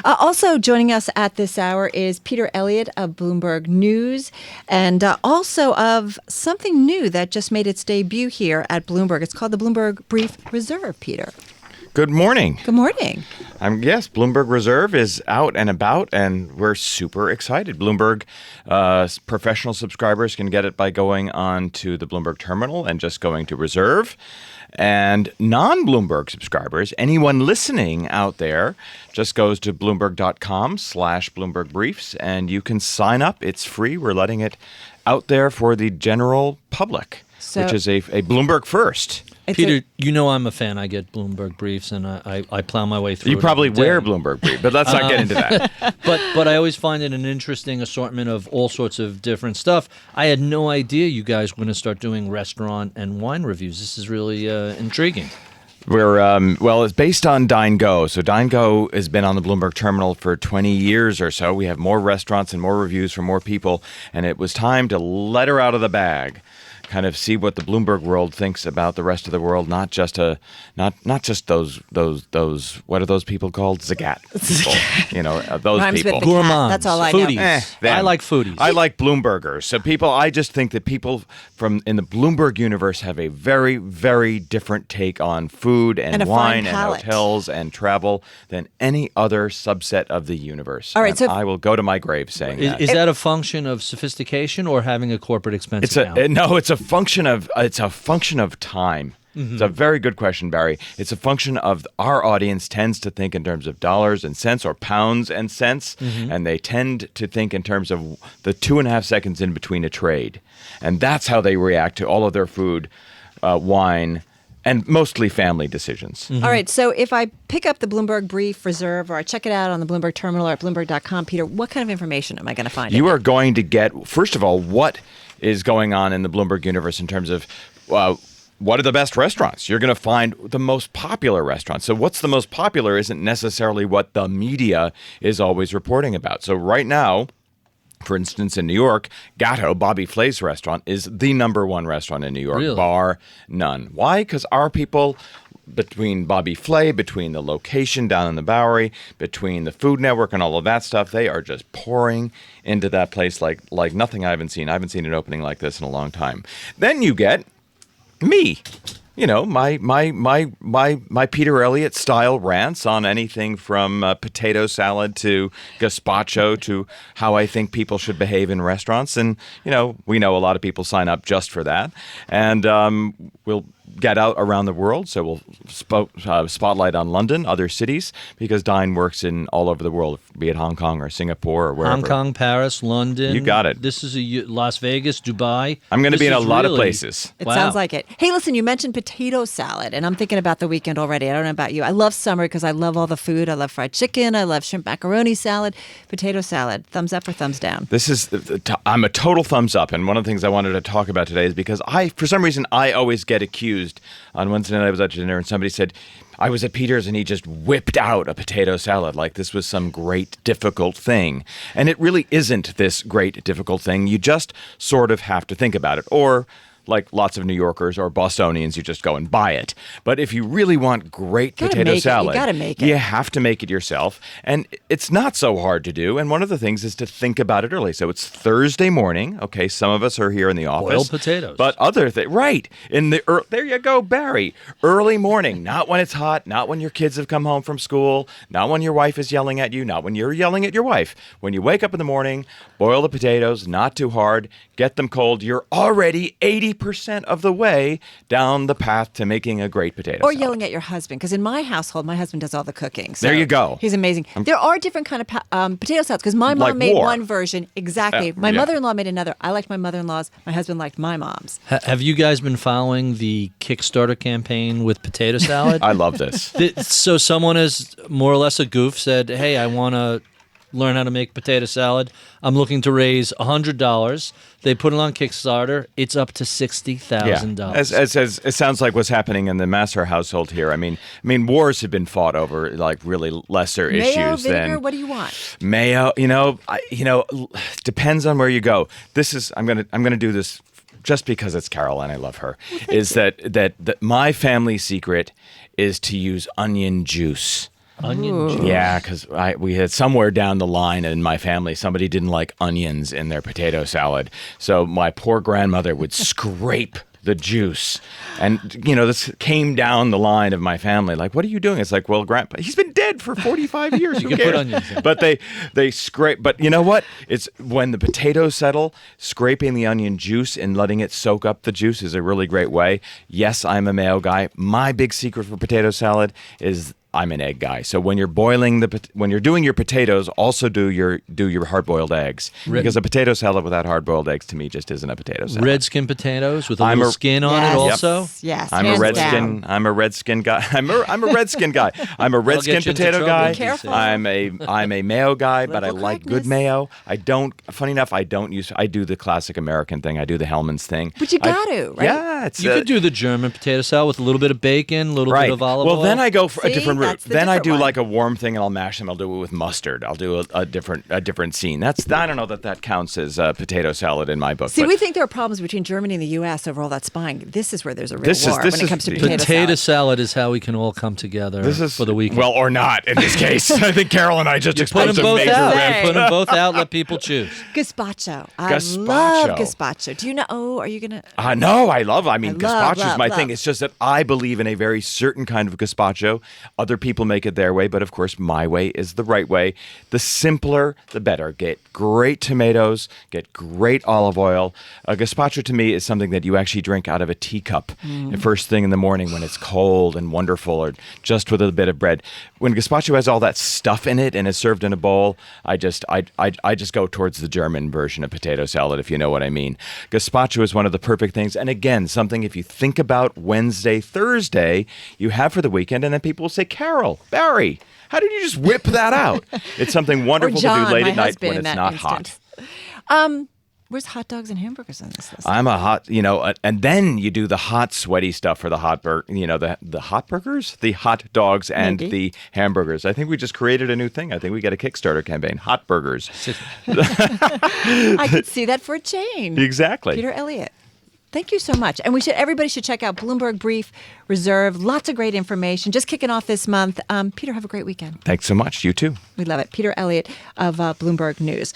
Also joining us at this hour is Peter Elliott of Bloomberg News, and also of something new that just made its debut here at Bloomberg. It's called the Bloomberg Brief Reserve, Peter. Good morning. Good morning. Yes, Bloomberg Reserve is out and about, and we're super excited. Bloomberg professional subscribers can get it by going on to the Bloomberg terminal and just going to Reserve. And non-Bloomberg subscribers, anyone listening out there, just goes to Bloomberg.com/Bloomberg Briefs, and you can sign up. It's free. We're letting it out there for the general public, which is a Bloomberg first. Peter, you know I'm a fan. I get Bloomberg Briefs, and I plow my way through You it probably every day. wear Bloomberg Brief, but let's not get into that. But I always find it an interesting assortment of all sorts of different stuff. I had no idea you guys were going to start doing restaurant and wine reviews. This is really intriguing. Well, it's based on Dine Go. So Dine Go has been on the Bloomberg terminal for 20 years or so. We have more restaurants and more reviews from more people, and it was time to let her out of the bag. Kind of see what the Bloomberg world thinks about the rest of the world, not just those what are those people called? Zagat people. Those Rhymes people. with the cat. Gourmands, That's all I foodies. know. I like foodies. I like Bloombergers. So I just think that people in the Bloomberg universe have a very, very different take on food and a wine fine and palate. hotels and travel than any other subset of the universe. All right, And so I will go to my grave saying that. Is that a function of sophistication or having a corporate expense account? It's a function of time. Mm-hmm. It's a very good question, Barry. It's a function of our audience tends to think in terms of dollars and cents or pounds and cents, and they tend to think in terms of the 2.5 seconds in between a trade, and that's how they react to all of their food, wine, and mostly family decisions. All right, so if I pick up the Bloomberg Brief Reserve or I check it out on the Bloomberg terminal or at Bloomberg.com, Peter, what kind of information am I going to find? You are going to get, first of all, what is going on in the Bloomberg universe in terms of what are the best restaurants? You're going to find the most popular restaurants. So what's the most popular isn't necessarily what the media is always reporting about. So right now, for instance, in New York, Gatto, Bobby Flay's restaurant, is the number one restaurant in New York, Really? bar none. Why? Because our people, between Bobby Flay, between the location down in the Bowery, between the Food Network and all of that stuff, they are just pouring into that place like nothing I haven't seen. I haven't seen an opening like this in a long time. Then you get me. My Peter Elliott style rants on anything from potato salad to gazpacho to how I think people should behave in restaurants. And, we know a lot of people sign up just for that. And we'll get out around the world. So we'll spotlight on London, other cities, because Dine works in all over the world, be it Hong Kong or Singapore or wherever. Hong Kong, Paris, London. You got it. This is Las Vegas, Dubai. I'm going to be in a This is lot of really- places. It Wow. sounds like it. Hey, listen, you mentioned potato salad, and I'm thinking about the weekend already. I don't know about you. I love summer because I love all the food. I love fried chicken. I love shrimp macaroni salad. Potato salad. Thumbs up or thumbs down? This is, I'm a total thumbs up. And one of the things I wanted to talk about today is because for some reason, I always get accused. On Wednesday night, I was at dinner and somebody said, I was at Peter's and he just whipped out a potato salad like this was some great, difficult thing. And it really isn't this great, difficult thing. You just sort of have to think about it. Or like lots of New Yorkers or Bostonians, you just go and buy it. But if you really want great potato salad, you gotta make it. You have to make it yourself. And it's not so hard to do. And one of the things is to think about it early. So it's Thursday morning. Okay, some of us are here in the office. Boiled potatoes. But right. There you go, Barry. Early morning, not when it's hot, not when your kids have come home from school, not when your wife is yelling at you, not when you're yelling at your wife. When you wake up in the morning, boil the potatoes, not too hard, get them cold. You're already 80% of the way down the path to making a great potato Or salad. yelling at your husband, because in my household, my husband does all the cooking. So There you go. He's amazing. There are different kind of potato salads, because my mom Like made war. one version. Exactly. My yeah. mother-in-law made another. I liked my mother-in-law's. My husband liked my mom's. Have you guys been following the Kickstarter campaign with potato salad? I love this. So someone is more or less a goof said, hey, I want to learn how to make potato salad. I'm looking to raise $100. They put it on Kickstarter. It's up to $60,000. As it sounds like what's happening in the Masser household here. I mean, wars have been fought over like really lesser Mayo, issues vinegar, than what do you want? mayo. Depends on where you go. I'm gonna do this just because it's Carol and I love her. Is that my family secret is to use onion juice Onion juice. Yeah, because we had somewhere down the line in my family, somebody didn't like onions in their potato salad. So my poor grandmother would scrape the juice. And, this came down the line of my family. Like, what are you doing? It's like, well, Grandpa, he's been dead for 45 years. You Who can cares? put onions in. But they scrape. But you know what? It's when the potatoes settle, scraping the onion juice and letting it soak up the juice is a really great way. Yes, I'm a mayo guy. My big secret for potato salad is I'm an egg guy. So when you're when you're doing your potatoes, also do your hard-boiled eggs. Because a potato salad without hard-boiled eggs to me just isn't a potato salad. Red skin potatoes with a little skin on it also. Yes, I'm a red skin guy. I'm a red skin guy. I'm a red skin potato guy. Be careful. I'm a mayo guy, but I Liberal like correctness. good mayo. Funny enough, I do the classic American thing. I do the Hellmann's thing. But you got to, right? Yeah, You could do the German potato salad with a little bit of bacon, a little bit of olive oil. Well, then I go for a See, different route. that's the Then I different do one. like a warm thing, and I'll mash them. I'll do it with mustard. I'll do a different scene. I don't know that counts as potato salad in my book. See, but we think there are problems between Germany and the U.S. over all that spying. This is where there's a real This is- war this when it is comes to the- potato salad. salad is how we can all come together for the weekend. well, or not in this case. I think Carol and I just Put exposed them a both major out. red- Put them both out. Let people choose. Gazpacho. I Gazpacho. love gazpacho. Do you know? Oh, are you going to? No, I love. I mean, love, gazpacho is my love. thing. It's just that I believe in a very certain kind of gazpacho. Other people make it their way, but of course, my way is the right way. The simpler, the better. Get great tomatoes. Get great olive oil. Gazpacho to me is something that you actually drink out of a teacup the first thing in the morning when it's cold and wonderful, or just with a bit of bread. When gazpacho has all that stuff in it and is served in a bowl, I just go towards the German version of potato salad, if you know what I mean. Gazpacho is one of the perfect things, and again, something if you think about Wednesday, Thursday, you have for the weekend, and then people will say, Carol, Barry, how did you just whip that out? It's something wonderful Or John, to do late my at night husband, when in it's that not instance. hot. Where's hot dogs and hamburgers on this list? I'm a hot, and then you do the hot, sweaty stuff for the the hot burgers, the hot dogs, and Maybe. the hamburgers. I think we just created a new thing. I think we got a Kickstarter campaign, hot burgers. I could see that for a change. Exactly. Peter Elliott. Thank you so much. And everybody should check out Bloomberg Brief Reserve. Lots of great information. Just kicking off this month. Peter, have a great weekend. Thanks so much. You too. We love it. Peter Elliott of Bloomberg News.